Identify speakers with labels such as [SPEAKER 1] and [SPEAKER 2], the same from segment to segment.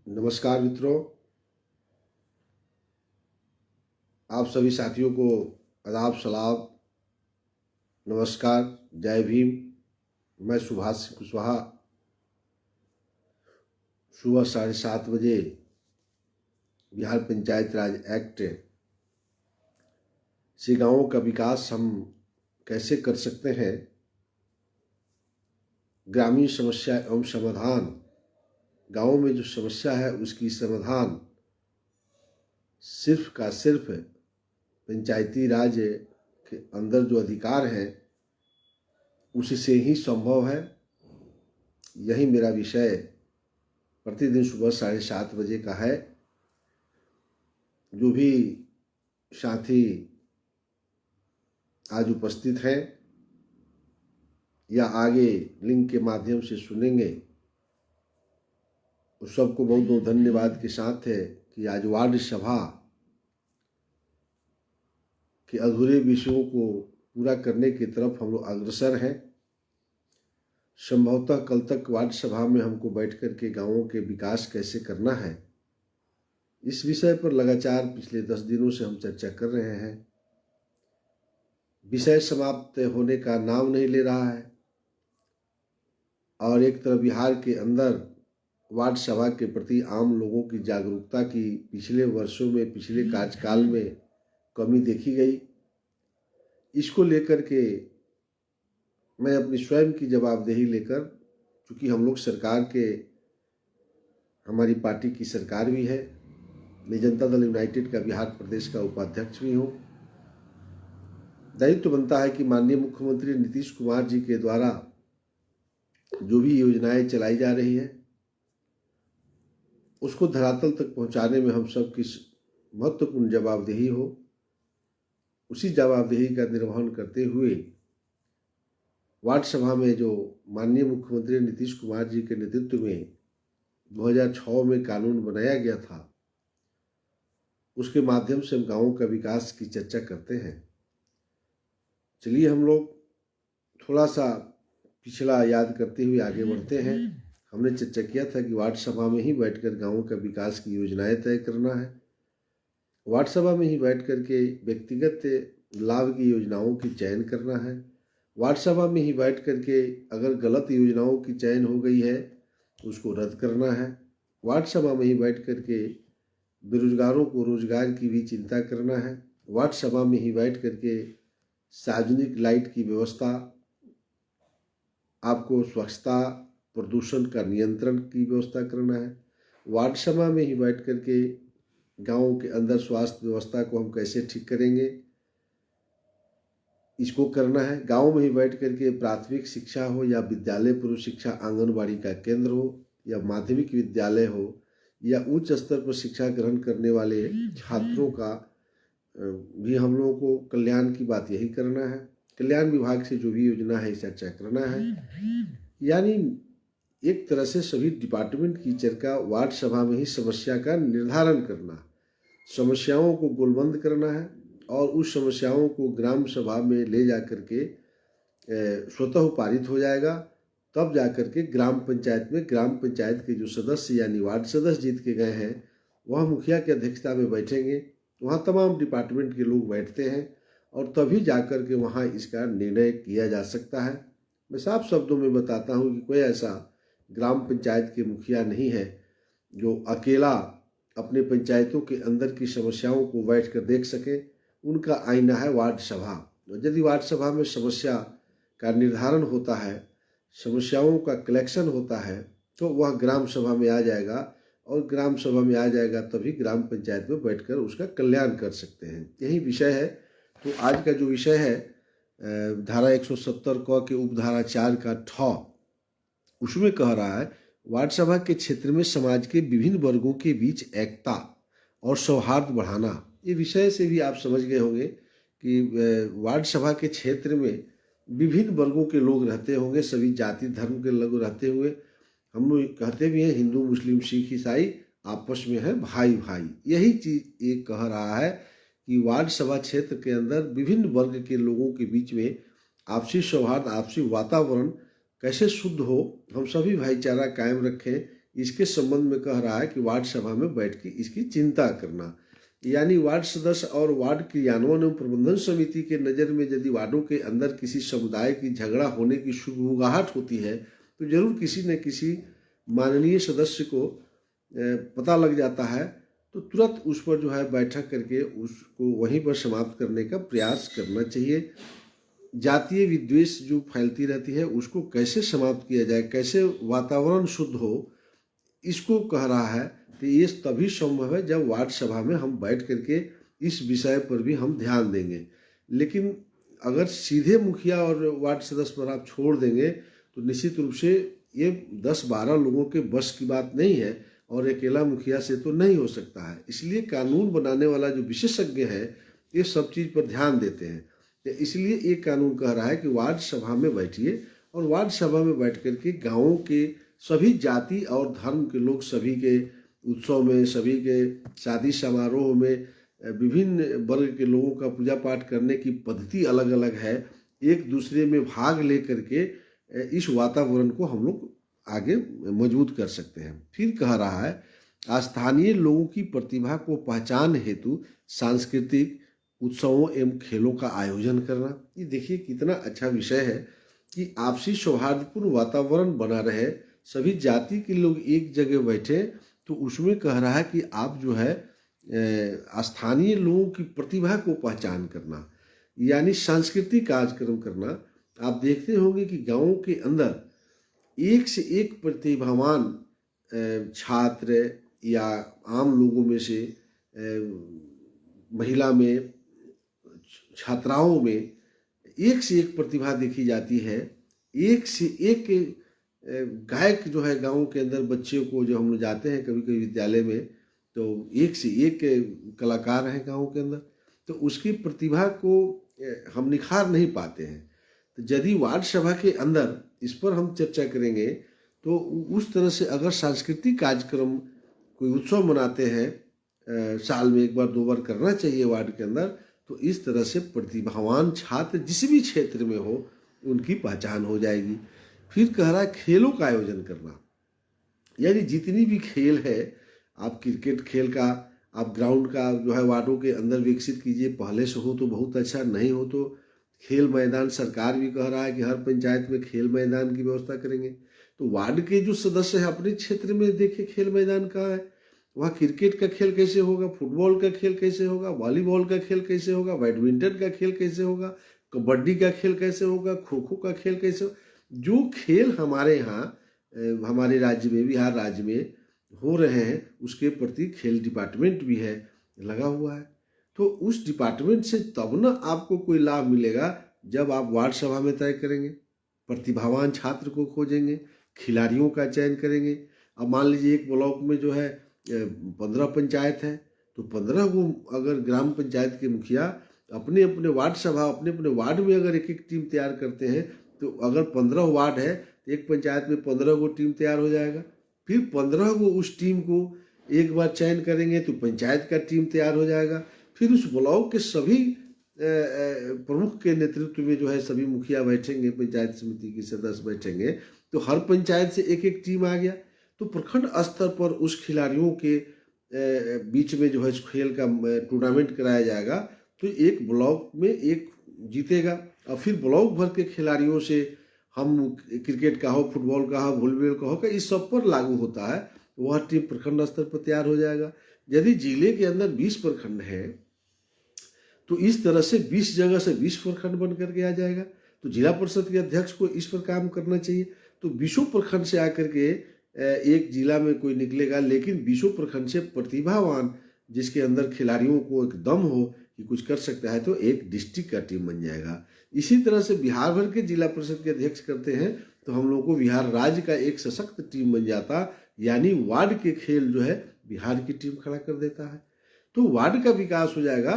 [SPEAKER 1] नमस्कार मित्रों, आप सभी साथियों को आदाब सलाम, नमस्कार, जय भीम। मैं सुभाष कुशवाहा सुबह 7:30 बजे बिहार पंचायत राज एक्ट से गांवों का विकास हम कैसे कर सकते हैं, ग्रामीण समस्या एवं समाधान, गांवों में जो समस्या है उसकी समाधान सिर्फ का सिर्फ पंचायती राज के अंदर जो अधिकार है उससे ही संभव है। यही मेरा विषय प्रतिदिन सुबह 7:30 बजे का है। जो भी साथी आज उपस्थित हैं या आगे लिंक के माध्यम से सुनेंगे, उस सबको बहुत बहुत धन्यवाद के साथ है कि आज वार्ड सभा के अधूरे विषयों को पूरा करने की तरफ हम लोग अग्रसर हैं। संभवतः कल तक वार्ड सभा में हमको बैठ कर के गाँवों के विकास कैसे करना है, इस विषय पर लगातार पिछले 10 दिनों से हम चर्चा कर रहे हैं। विषय समाप्त होने का नाम नहीं ले रहा है और एक तरफ बिहार के अंदर वार्ड सभा के प्रति आम लोगों की जागरूकता की पिछले वर्षों में, पिछले कार्यकाल में कमी देखी गई। इसको लेकर के मैं अपनी स्वयं की जवाबदेही लेकर, चूँकि हम लोग सरकार के, हमारी पार्टी की सरकार भी है, मैं जनता दल यूनाइटेड का बिहार प्रदेश का उपाध्यक्ष भी हूँ, दायित्व बनता है कि माननीय मुख्यमंत्री नीतीश कुमार जी के द्वारा जो भी योजनाएं चलाई जा रही है उसको धरातल तक पहुंचाने में हम सब की महत्वपूर्ण जवाबदेही हो। उसी जवाबदेही का निर्वहन करते हुए वार्ड सभा में जो माननीय मुख्यमंत्री नीतीश कुमार जी के नेतृत्व में 2006 में कानून बनाया गया था, उसके माध्यम से हम गाँवों का विकास की चर्चा करते हैं। चलिए हम लोग थोड़ा सा पिछला याद करते हुए आगे बढ़ते हैं। हमने चर्चा किया था कि वार्ड सभा में ही बैठकर गाँवों का विकास की योजनाएं तय करना है, वार्ड सभा में ही बैठ कर के व्यक्तिगत लाभ की योजनाओं की चयन करना है, वार्ड सभा में ही बैठ कर के अगर गलत योजनाओं की चयन हो गई है उसको रद्द करना है, वार्ड सभा में ही बैठ कर के बेरोजगारों को रोजगार की भी चिंता करना है, वार्ड सभा में ही बैठ कर के सार्वजनिक लाइट की व्यवस्था, आपको स्वच्छता प्रदूषण का नियंत्रण की व्यवस्था करना है, वार्ड सभा में ही बैठ कर के गाँव के अंदर स्वास्थ्य व्यवस्था को हम कैसे ठीक करेंगे इसको करना है। गांव में ही बैठ कर के प्राथमिक शिक्षा हो या विद्यालय पूर्व शिक्षा आंगनबाड़ी का केंद्र हो या माध्यमिक विद्यालय हो या उच्च स्तर पर शिक्षा ग्रहण करने वाले छात्रों का भी हम लोगों को कल्याण की बात यही करना है। कल्याण विभाग से जो भी योजना है चर्चा करना है, यानी एक तरह से सभी डिपार्टमेंट की चर्चा वार्ड सभा में ही समस्या का निर्धारण करना, समस्याओं को गोलबंद करना है और उस समस्याओं को ग्राम सभा में ले जा कर के स्वतः पारित हो जाएगा। तब जा कर के ग्राम पंचायत में ग्राम पंचायत के जो सदस्य यानी वार्ड सदस्य जीत के गए हैं वह मुखिया की अध्यक्षता में बैठेंगे, वहाँ तमाम डिपार्टमेंट के लोग बैठते हैं और तभी जा कर के वहाँ इसका निर्णय किया जा सकता है। मैं साफ शब्दों में बताता हूँ कि कोई ऐसा ग्राम पंचायत के मुखिया नहीं है जो अकेला अपने पंचायतों के अंदर की समस्याओं को बैठ कर देख सके। उनका आईना है वार्ड सभा। यदि वार्ड सभा में समस्या का निर्धारण होता है, समस्याओं का कलेक्शन होता है, तो वह ग्राम सभा में आ जाएगा और ग्राम सभा में आ जाएगा तभी ग्राम पंचायत में बैठकर उसका कल्याण कर सकते हैं। यही विषय है। तो आज का जो विषय है धारा 170 क के उपधारा 4 का ठ, उसमें कह रहा है वार्ड सभा के क्षेत्र में समाज के विभिन्न वर्गों के बीच एकता और सौहार्द बढ़ाना। ये विषय से भी आप समझ गए होंगे कि वार्ड सभा के क्षेत्र में विभिन्न वर्गों के लोग रहते होंगे, सभी जाति धर्म के लोग रहते हुए, हम लोग कहते भी हैं हिंदू मुस्लिम सिख ईसाई आपस में है भाई भाई। यही चीज़ ये कह रहा है कि वार्ड सभा क्षेत्र के अंदर विभिन्न वर्ग के लोगों के बीच में आपसी सौहार्द, आपसी वातावरण कैसे शुद्ध हो, हम सभी भाईचारा कायम रखें, इसके संबंध में कह रहा है कि वार्ड सभा में बैठ के इसकी चिंता करना। यानी वार्ड सदस्य और वार्ड क्रियान्वयन एवं प्रबंधन समिति के नज़र में यदि वार्डों के अंदर किसी समुदाय की झगड़ा होने की शुरुआत होती है तो जरूर किसी न किसी माननीय सदस्य को पता लग जाता है, तो तुरंत उस पर जो है बैठक करके उसको वहीं पर समाप्त करने का प्रयास करना चाहिए। जातीय विद्वेष जो फैलती रहती है उसको कैसे समाप्त किया जाए, कैसे वातावरण शुद्ध हो, इसको कह रहा है कि ये तभी संभव है जब वार्ड सभा में हम बैठ करके इस विषय पर भी हम ध्यान देंगे। लेकिन अगर सीधे मुखिया और वार्ड सदस्य पर आप छोड़ देंगे तो निश्चित रूप से ये 10-12 लोगों के बस की बात नहीं है और अकेला मुखिया से तो नहीं हो सकता है। इसलिए कानून बनाने वाला जो विशेषज्ञ है ये सब चीज़ पर ध्यान देते हैं। तो इसलिए ये कानून कह रहा है कि वार्ड सभा में बैठिए और वार्ड सभा में बैठ करके गाँवों के सभी जाति और धर्म के लोग, सभी के उत्सव में, सभी के शादी समारोह में, विभिन्न वर्ग के लोगों का पूजा पाठ करने की पद्धति अलग अलग है, एक दूसरे में भाग ले करके इस वातावरण को हम लोग आगे मजबूत कर सकते हैं। फिर कह रहा है स्थानीय लोगों की प्रतिभा को पहचान हेतु सांस्कृतिक उत्सवों एवं खेलों का आयोजन करना। ये देखिए कितना अच्छा विषय है कि आपसी सौहार्दपूर्ण वातावरण बना रहे, सभी जाति के लोग एक जगह बैठे, तो उसमें कह रहा है कि आप जो है स्थानीय लोगों की प्रतिभा को पहचान करना, यानी सांस्कृतिक कार्यक्रम करना। आप देखते होंगे कि गाँवों के अंदर एक से एक प्रतिभावान छात्र या आम लोगों में से, महिला में, छात्राओं में एक से एक प्रतिभा देखी जाती है। एक से एक गायक जो है गाँव के अंदर, बच्चों को जो हम लोग जाते हैं कभी कभी विद्यालय में, तो एक से एक कलाकार हैं गाँव के अंदर, तो उसकी प्रतिभा को हम निखार नहीं पाते हैं। तो यदि वार्ड सभा के अंदर इस पर हम चर्चा करेंगे तो उस तरह से अगर सांस्कृतिक कार्यक्रम, कोई उत्सव मनाते हैं, साल में एक बार 2 बार करना चाहिए वार्ड के अंदर, तो इस तरह से प्रतिभावान छात्र जिस भी क्षेत्र में हो उनकी पहचान हो जाएगी। फिर कह रहा है खेलों का आयोजन करना, यानी जितनी भी खेल है, आप क्रिकेट खेल का, आप ग्राउंड का जो है वार्डों के अंदर विकसित कीजिए। पहले से हो तो बहुत अच्छा, नहीं हो तो खेल मैदान, सरकार भी कह रहा है कि हर पंचायत में खेल मैदान की व्यवस्था करेंगे। तो वार्ड के जो सदस्य हैं अपने क्षेत्र में देखे खेल मैदान कहाँ है, वहाँ क्रिकेट का खेल कैसे होगा, फुटबॉल का खेल कैसे होगा, वॉलीबॉल का खेल कैसे होगा, बैडमिंटन का खेल कैसे होगा, कबड्डी का खेल कैसे होगा, खो खो का खेल कैसे होगा। जो खेल हमारे यहाँ हमारे राज्य में, बिहार राज्य में हो रहे हैं, उसके प्रति खेल डिपार्टमेंट भी है, लगा हुआ है। तो उस डिपार्टमेंट से तब ना आपको कोई लाभ मिलेगा जब आप वार्ड सभा में तय करेंगे, प्रतिभावान छात्र को खोजेंगे, खिलाड़ियों का चयन करेंगे। अब मान लीजिए एक ब्लॉक में जो है 15 पंचायत है, तो 15 को अगर ग्राम पंचायत के मुखिया अपने अपने वार्ड सभा, अपने अपने वार्ड में अगर एक एक टीम तैयार करते हैं, तो अगर 15 वार्ड है तो एक पंचायत में 15 को टीम तैयार हो जाएगा। फिर 15 को उस टीम को एक बार चयन करेंगे तो पंचायत का टीम तैयार हो जाएगा। फिर उस ब्लॉक के सभी प्रमुख के नेतृत्व में जो है सभी मुखिया बैठेंगे, पंचायत समिति के सदस्य बैठेंगे, तो हर पंचायत से एक एक टीम आ गया। तो प्रखंड स्तर पर उस खिलाड़ियों के बीच में जो है खेल का टूर्नामेंट कराया जाएगा, तो एक ब्लॉक में एक जीतेगा और फिर ब्लॉक भर के खिलाड़ियों से हम क्रिकेट का हो, फुटबॉल का हो, वॉलीबॉल का हो, इस सब पर लागू होता है, वह टीम प्रखंड स्तर पर तैयार हो जाएगा। यदि जिले के अंदर 20 प्रखंड है तो इस तरह से 20 जगह से 20 प्रखंड बन करके आ जाएगा। तो जिला परिषद के अध्यक्ष को इस पर काम करना चाहिए। तो 20 प्रखंड से आकर के एक जिला में कोई निकलेगा, लेकिन 20 प्रखंड से प्रतिभावान जिसके अंदर खिलाड़ियों को एक दम हो कि कुछ कर सकता है, तो एक डिस्ट्रिक्ट का टीम बन जाएगा। इसी तरह से बिहार भर के जिला परिषद के अध्यक्ष करते हैं तो हम लोगों को बिहार राज्य का एक सशक्त टीम बन जाता, यानी वार्ड के खेल जो है बिहार की टीम खड़ा कर देता है। तो वार्ड का विकास हो जाएगा,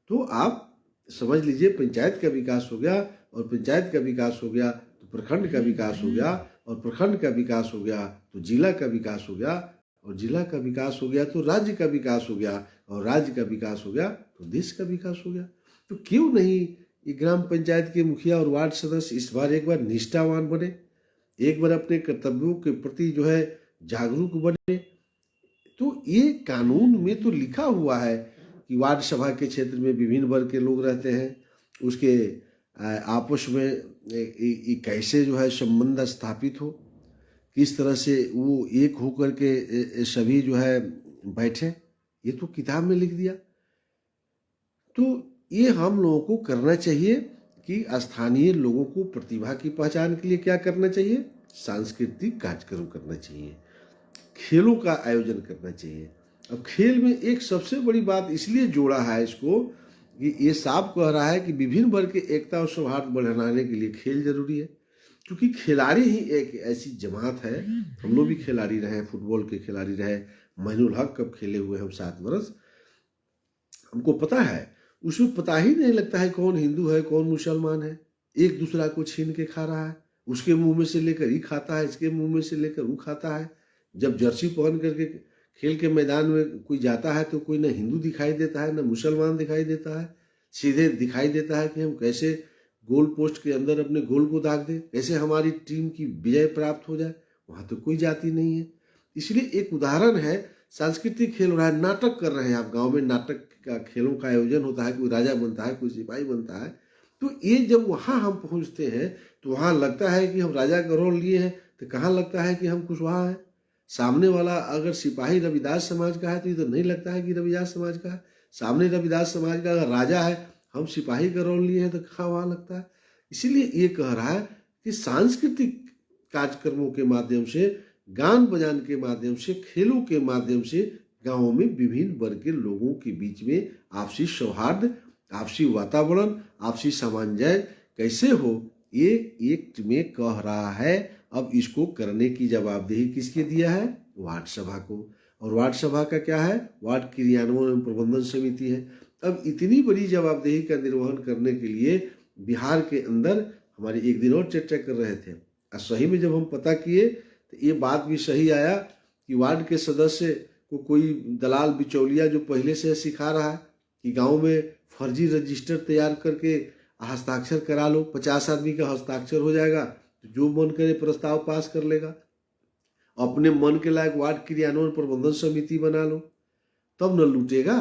[SPEAKER 1] तो आप समझ लीजिए पंचायत का विकास हो गया, और पंचायत का विकास हो गया तो प्रखंड का विकास हो गया, और प्रखंड का विकास हो गया तो जिला का विकास हो गया, और जिला का विकास हो गया तो राज्य का विकास हो गया, और राज्य का विकास हो गया तो देश का विकास हो गया। तो क्यों नहीं ये ग्राम पंचायत के मुखिया और वार्ड सदस्य इस बार एक बार निष्ठावान बने, एक बार अपने कर्तव्यों के प्रति जो है जागरूक बने। तो ये कानून में तो लिखा हुआ है कि वार्ड सभा के क्षेत्र में विभिन्न वर्ग के लोग रहते हैं, उसके आपस में कैसे जो है संबंध स्थापित हो, किस तरह से वो एक होकर के सभी जो है बैठे, ये तो किताब में लिख दिया। तो ये हम लोगों को करना चाहिए कि स्थानीय लोगों को प्रतिभा की पहचान के लिए क्या करना चाहिए, सांस्कृतिक कार्यक्रम करना चाहिए, खेलों का आयोजन करना चाहिए। अब खेल में एक सबसे बड़ी बात इसलिए जोड़ा है इसको कि ये साफ कह रहा है कि विभिन्न वर्ग की एकता और सौहार्द बढ़ाने के लिए खेल जरूरी है, क्योंकि खिलाड़ी ही एक ऐसी जमात है। हम लोग भी खिलाड़ी रहे, फुटबॉल के खिलाड़ी रहे, माइनुल हक कब खेले हुए हम 7 वर्ष, हमको पता है। उसमें पता ही नहीं लगता है कौन हिंदू है कौन मुसलमान है, एक दूसरा को छीन के खा रहा है, उसके मुंह में से लेकर ही खाता है, इसके मुंह में से लेकर वो खाता है। जब जर्सी पहन करके खेल के मैदान में कोई जाता है तो कोई ना हिंदू दिखाई देता है ना मुसलमान दिखाई देता है, सीधे दिखाई देता है कि हम कैसे गोल पोस्ट के अंदर अपने गोल को दाग दे, कैसे हमारी टीम की विजय प्राप्त हो जाए। वहाँ तो कोई जाति नहीं है। इसलिए एक उदाहरण है, सांस्कृतिक खेल हो रहा है, नाटक कर रहे हैं आप गांव में, नाटक का खेलों का आयोजन होता है, कोई राजा बनता है कोई सिपाही बनता है। तो ये जब वहाँ हम पहुँचते हैं तो वहाँ लगता है कि हम राजा का रोल लिए हैं, तो कहाँ लगता है कि हम कुशवाहा है। सामने वाला अगर सिपाही रविदास समाज का है तो ये तो नहीं लगता है कि रविदास समाज का है। सामने रविदास समाज का अगर राजा है, हम सिपाही का रोल लिए हैं, तो कहाँ वहाँ लगता है। इसीलिए ये कह रहा है कि सांस्कृतिक कार्यक्रमों के माध्यम से, गान बजान के माध्यम से, खेलों के माध्यम से गांवों में विभिन्न वर्ग के लोगों के बीच में आपसी सौहार्द, आपसी वातावरण, आपसी सामंजस्य कैसे हो, ये एक में कह रहा है। अब इसको करने की जवाबदेही किसके दिया है, वार्ड सभा को। और वार्ड सभा का क्या है, वार्ड क्रियान्वयन एवं प्रबंधन समिति है। अब इतनी बड़ी जवाबदेही का निर्वहन करने के लिए बिहार के अंदर हमारी एक दिन और चर्चा कर रहे थे, और सही में जब हम पता किए तो ये बात भी सही आया कि वार्ड के सदस्य को कोई दलाल बिचौलिया जो पहले से सिखा रहा है कि गांव में फर्जी रजिस्टर तैयार करके हस्ताक्षर करा लो, 50 आदमी का हस्ताक्षर हो जाएगा, तो जो मन करे प्रस्ताव पास कर लेगा, अपने मन के लायक वार्ड क्रियान्वयन प्रबंधन समिति बना लो, तब न लूटेगा।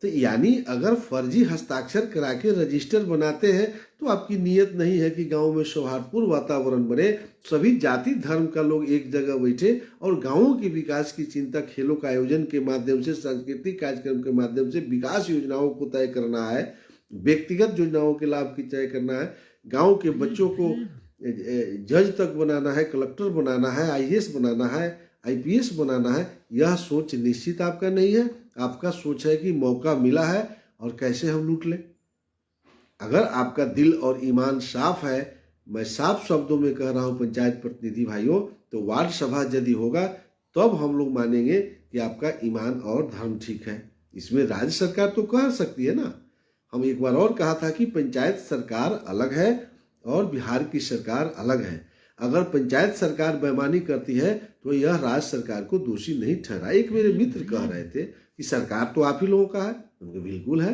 [SPEAKER 1] तो यानी अगर फर्जी हस्ताक्षर करा के रजिस्टर बनाते हैं तो आपकी नीयत नहीं है कि गांव में सौहार्दपूर्ण वातावरण बने, सभी जाति धर्म का लोग एक जगह बैठे और गांवों के विकास की चिंता खेलों का आयोजन के माध्यम से, सांस्कृतिक कार्यक्रम के माध्यम से विकास योजनाओं को तय करना है, व्यक्तिगत योजनाओं के लाभ की तय करना है, गाँव के बच्चों को जज तक बनाना है, कलेक्टर बनाना है, IAS बनाना है, IPS बनाना है। यह सोच निश्चित आपका नहीं है। आपका सोच है कि मौका मिला है और कैसे हम लूट लें। अगर आपका दिल और ईमान साफ है, मैं साफ शब्दों में कह रहा हूं पंचायत प्रतिनिधि भाइयों, तो वार्ड सभा यदि होगा तब हम लोग मानेंगे कि आपका ईमान और धर्म ठीक है। इसमें राज्य सरकार तो कह सकती है ना। हम एक बार और कहा था कि पंचायत सरकार अलग है और बिहार की सरकार अलग है। अगर पंचायत सरकार बेईमानी करती है तो यह राज्य सरकार को दोषी नहीं ठहरा। एक मेरे मित्र कह रहे थे कि सरकार तो आप ही लोगों का है। उनके बिल्कुल है।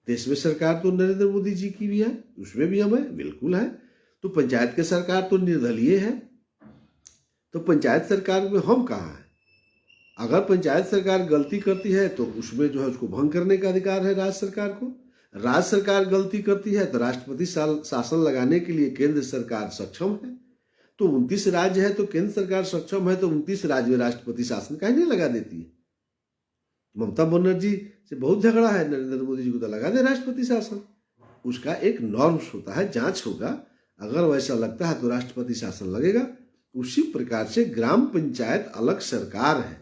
[SPEAKER 1] देश में सरकार तो नरेंद्र मोदी जी की भी है, उसमें भी हम है, बिल्कुल है। तो पंचायत की सरकार तो निर्दलीय है, तो पंचायत सरकार में हम कहाँ हैं। अगर पंचायत सरकार गलती करती है तो उसमें जो है उसको भंग करने का अधिकार है राज्य सरकार को। राज्य सरकार गलती करती है तो राष्ट्रपति शासन लगाने के लिए केंद्र सरकार सक्षम है। तो 29 राज्य है तो केंद्र सरकार सक्षम है, तो 29 राज्य में राष्ट्रपति शासन काहे नहीं लगा देती है। ममता बनर्जी से बहुत झगड़ा है, नरेंद्र मोदी जी को तो लगा दे राष्ट्रपति शासन। उसका एक नॉर्म्स होता है, जांच होगा, अगर वैसा लगता है तो राष्ट्रपति शासन लगेगा। उसी प्रकार से ग्राम पंचायत अलग सरकार है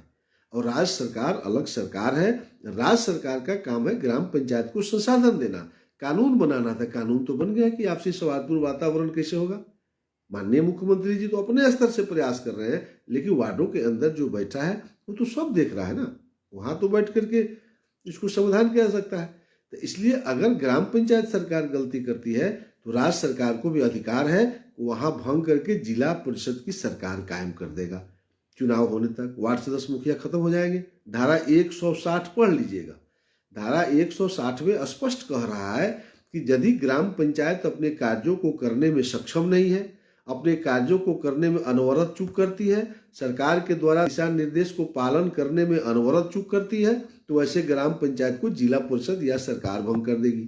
[SPEAKER 1] और राज्य सरकार अलग सरकार है। राज्य सरकार का काम है ग्राम पंचायत को संसाधन देना, कानून बनाना था। कानून तो बन गया कि आपसी सौहार्दपूर्ण वातावरण कैसे होगा। माननीय मुख्यमंत्री जी तो अपने स्तर से प्रयास कर रहे हैं, लेकिन वार्डों के अंदर जो बैठा है वो तो सब देख रहा है ना, वहां तो बैठ करके इसको समाधान किया जा सकता है। तो इसलिए अगर ग्राम पंचायत सरकार गलती करती है तो राज्य सरकार को भी अधिकार है, वहां भंग करके जिला परिषद की सरकार कायम कर देगा। चुनाव होने तक वार्ड सदस्य मुखिया खत्म हो जाएंगे। धारा 160 पढ़ लीजिएगा। धारा 160 में स्पष्ट कह रहा है कि यदि ग्राम पंचायत अपने कार्यों को करने में सक्षम नहीं है अपने कार्यों को करने में अनवरत चूक करती है, सरकार के द्वारा दिशा निर्देश को पालन करने में अनवरत चूक करती है, तो ऐसे ग्राम पंचायत को जिला परिषद या सरकार भंग कर देगी।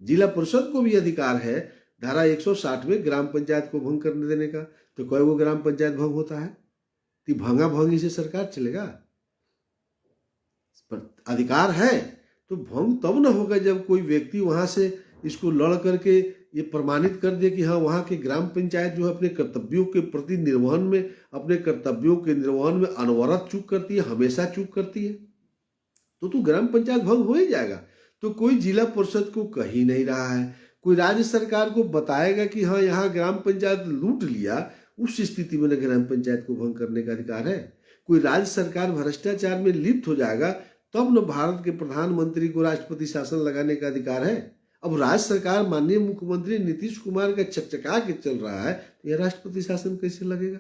[SPEAKER 1] जिला परिषद को भी अधिकार है धारा 160 में ग्राम पंचायत को भंग करने देने का। तो कोई वो ग्राम पंचायत भंग होता है तो भंगा भंगी से सरकार चलेगा? पर अधिकार है तो भंग तब न होगा जब कोई व्यक्ति वहां से इसको लड़ करके ये प्रमाणित कर दे कि हाँ वहाँ की ग्राम पंचायत जो है अपने कर्तव्यों के प्रति निर्वहन में, अपने कर्तव्यों के निर्वहन में अनवरत चूक करती है, हमेशा चूक करती है, तो ग्राम पंचायत भंग हो ही जाएगा। तो कोई जिला परिषद को कह ही नहीं रहा है, कोई राज्य सरकार को बताएगा कि हाँ यहाँ ग्राम पंचायत लूट लिया, उस स्थिति में ग्राम पंचायत को भंग करने का अधिकार है। कोई राज्य सरकार भ्रष्टाचार में लिप्त हो जाएगा तब न भारत के प्रधानमंत्री को राष्ट्रपति शासन लगाने का अधिकार है। अब राज्य सरकार माननीय मुख्यमंत्री नीतीश कुमार का चकचका के चल रहा है तो यह राष्ट्रपति शासन कैसे लगेगा?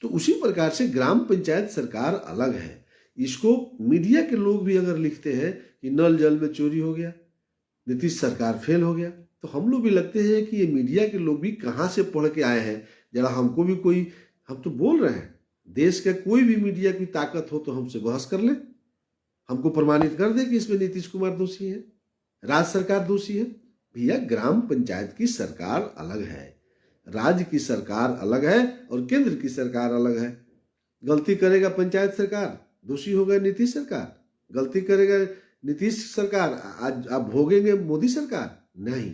[SPEAKER 1] तो उसी प्रकार से ग्राम पंचायत सरकार अलग है। इसको मीडिया के लोग भी अगर लिखते हैं कि नल जल में चोरी हो गया, नीतीश सरकार फेल हो गया, तो हम लोग भी लगते हैं कि ये मीडिया के लोग भी कहाँ से पढ़ के आए हैं। जरा हमको भी कोई, हम तो बोल रहे हैं देश का कोई भी मीडिया की ताकत हो तो हमसे बहस कर ले, हमको प्रमाणित कर दे कि इसमें नीतीश कुमार दोषी है, राज्य सरकार दोषी है। भैया ग्राम पंचायत की सरकार अलग है, राज्य की सरकार अलग है और केंद्र की सरकार अलग है। गलती करेगा पंचायत सरकार, दोषी होगा नीतीश सरकार। गलती करेगा नीतीश सरकार, आज आप भोगेंगे मोदी सरकार? नहीं।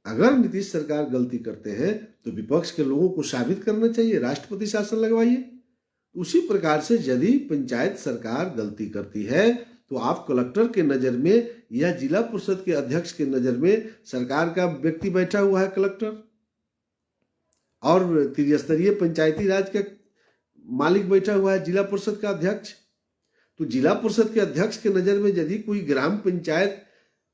[SPEAKER 1] अगर नीतीश सरकार गलती करते हैं तो विपक्ष के लोगों को साबित करना चाहिए, राष्ट्रपति शासन लगवाइए। उसी प्रकार से यदि पंचायत सरकार गलती करती है तो आप कलेक्टर के नजर में या जिला परिषद के अध्यक्ष के नजर में सरकार का व्यक्ति बैठा हुआ है कलेक्टर, और त्रिस्तरीय पंचायती राज का मालिक बैठा हुआ है जिला परिषद का अध्यक्ष। तो जिला परिषद के अध्यक्ष के नजर में यदि कोई ग्राम पंचायत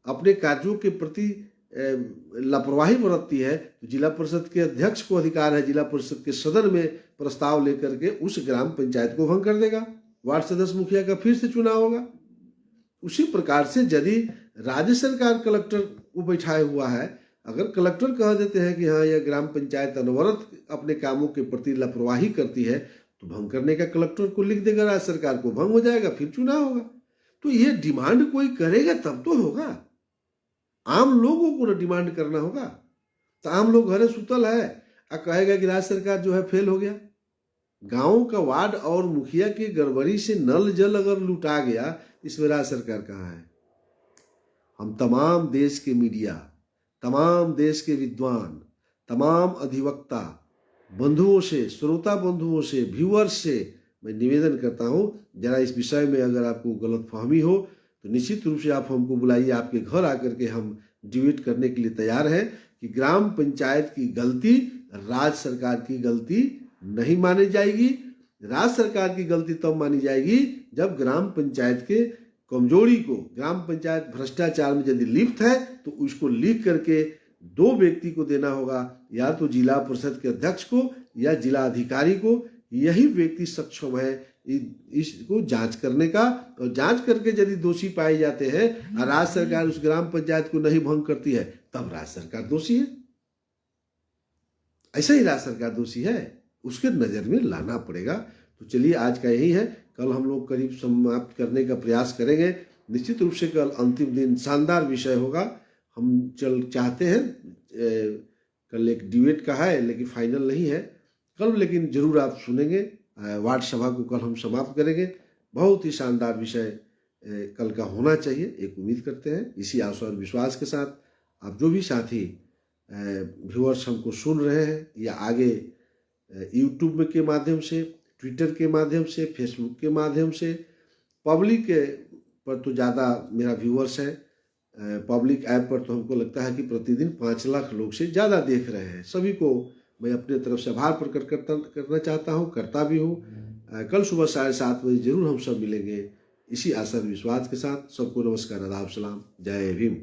[SPEAKER 1] अपने कार्यों के प्रति लापरवाही बरतती है तो जिला परिषद के अध्यक्ष को अधिकार है जिला परिषद के सदन में प्रस्ताव लेकर के उस ग्राम पंचायत को भंग कर देगा। वार्ड सदस्य मुखिया का फिर से चुनाव होगा। उसी प्रकार से यदि राज्य सरकार कलेक्टर को बैठाए हुआ है, अगर कलेक्टर कह देते हैं कि हाँ यह ग्राम पंचायत अनवरत अपने कामों के प्रति लापरवाही करती है, तो भंग करने का कलेक्टर को लिख देगा राज्य सरकार को, भंग हो जाएगा, फिर चुनाव होगा। तो यह डिमांड कोई करेगा तब तो होगा, आम लोगों को न डिमांड करना होगा। तो आम लोग घरे सुतल है और कहेगा कि राज्य सरकार जो है फेल हो गया। गांव का वार्ड और मुखिया की गड़बड़ी से नल जल अगर लुटा गया, इसमें राज्य सरकार कहाँ है? हम तमाम देश के मीडिया, तमाम देश के विद्वान, तमाम अधिवक्ता बंधुओं से, श्रोता बंधुओं से, व्यूअर्स से मैं निवेदन करता हूं, जरा इस विषय में अगर आपको गलतफहमी हो तो निश्चित रूप से आप हमको बुलाइए, आपके घर आकर के हम डिबेट करने के लिए तैयार हैं कि ग्राम पंचायत की गलती राज्य सरकार की गलती नहीं मानी जाएगी। राज्य सरकार की गलती तब मानी जाएगी जब ग्राम पंचायत के कमजोरी को, ग्राम पंचायत भ्रष्टाचार में यदि लिप्त है तो उसको लिख करके दो व्यक्ति को देना होगा, या तो जिला परिषद के अध्यक्ष को या जिला अधिकारी को। यही व्यक्ति सक्षम है इसको जांच करने का, और जांच करके यदि दोषी पाए जाते हैं और राज्य सरकार उस ग्राम पंचायत को नहीं भंग करती है, तब राज्य सरकार दोषी है। ऐसा ही राज्य सरकार दोषी है, उसके नजर में लाना पड़ेगा। तो चलिए आज का यही है, कल हम लोग करीब समाप्त करने का प्रयास करेंगे। निश्चित रूप से कल अंतिम दिन शानदार विषय होगा। हम चाहते हैं कल एक डिबेट का है लेकिन फाइनल नहीं है कल, लेकिन जरूर आप सुनेंगे। वार्ड सभा को कल हम समाप्त करेंगे। बहुत ही शानदार विषय कल का होना चाहिए, एक उम्मीद करते हैं। इसी आशा और विश्वास के साथ आप जो भी साथी व्यूअर्स हमको सुन रहे हैं या आगे यूट्यूब के माध्यम से, ट्विटर के माध्यम से, फेसबुक के माध्यम से, पब्लिक पर तो ज़्यादा मेरा व्यूअर्स है, पब्लिक ऐप पर तो हमको लगता है कि प्रतिदिन 5 लाख लोग से ज़्यादा देख रहे हैं। सभी को मैं अपने तरफ से आभार प्रकट करना चाहता हूँ, करता भी हूँ। कल सुबह 7:30 बजे जरूर हम सब मिलेंगे। इसी आशा विश्वास के साथ सबको नमस्कार, आदाब, सलाम, जय भीम।